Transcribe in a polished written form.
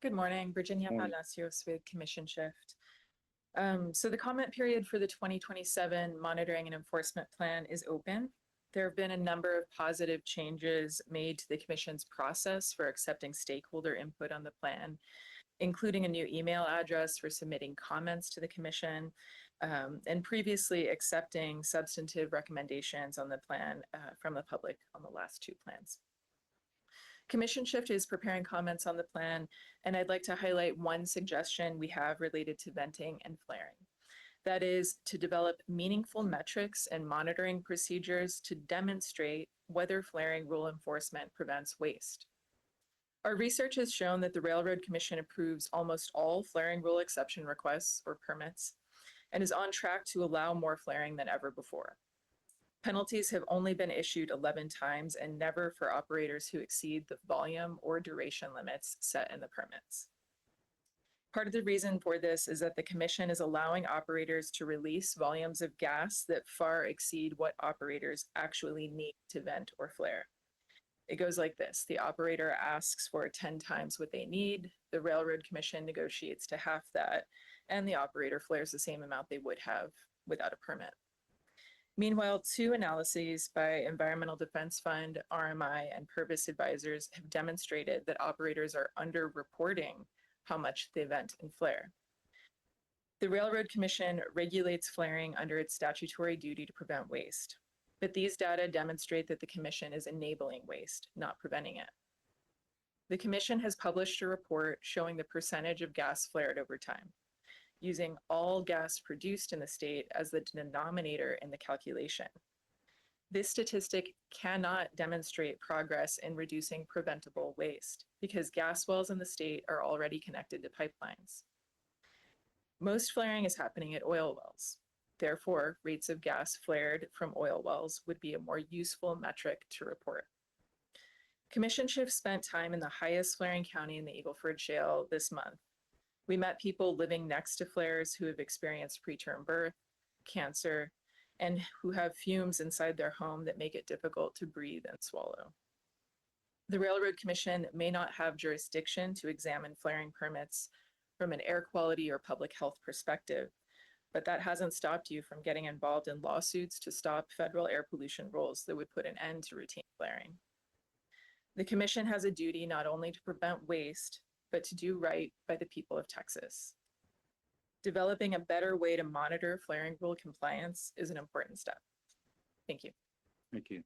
Good morning, Virginia Morning. Palacios with Commission Shift. So the comment period for the 2027 Monitoring and Enforcement Plan is open. There have been a number of positive changes made to the Commission's process for accepting stakeholder input on the plan, including a new email address for submitting comments to the Commission, and previously accepting substantive recommendations on the plan from the public on the last two plans. Commission Shift is preparing comments on the plan, and I'd like to highlight one suggestion we have related to venting and flaring. That is to develop meaningful metrics and monitoring procedures to demonstrate whether flaring rule enforcement prevents waste. Our research has shown that the Railroad Commission approves almost all flaring rule exception requests or permits and is on track to allow more flaring than ever before. Penalties have only been issued 11 times and never for operators who exceed the volume or duration limits set in the permits. Part of the reason for this is that the Commission is allowing operators to release volumes of gas that far exceed what operators actually need to vent or flare. It goes like this. The operator asks for 10 times what they need, the Railroad Commission negotiates to half that, and the operator flares the same amount they would have without a permit. Meanwhile, two analyses by Environmental Defense Fund, RMI, and Purvis advisors have demonstrated that operators are underreporting how much they vent and flare. The Railroad Commission regulates flaring under its statutory duty to prevent waste, but these data demonstrate that the Commission is enabling waste, not preventing it. The Commission has published a report showing the percentage of gas flared over time, using all gas produced in the state as the denominator in the calculation. This statistic cannot demonstrate progress in reducing preventable waste because gas wells in the state are already connected to pipelines. Most flaring is happening at oil wells. Therefore, rates of gas flared from oil wells would be a more useful metric to report. Commission Shift spent time in the highest flaring county in the Eagle Ford Shale this month. We met people living next to flares who have experienced preterm birth, cancer, and who have fumes inside their home that make it difficult to breathe and swallow. The Railroad Commission may not have jurisdiction to examine flaring permits from an air quality or public health perspective, but that hasn't stopped you from getting involved in lawsuits to stop federal air pollution rules that would put an end to routine flaring. The Commission has a duty not only to prevent waste, but to do right by the people of Texas. Developing a better way to monitor flaring rule compliance is an important step. Thank you. Thank you.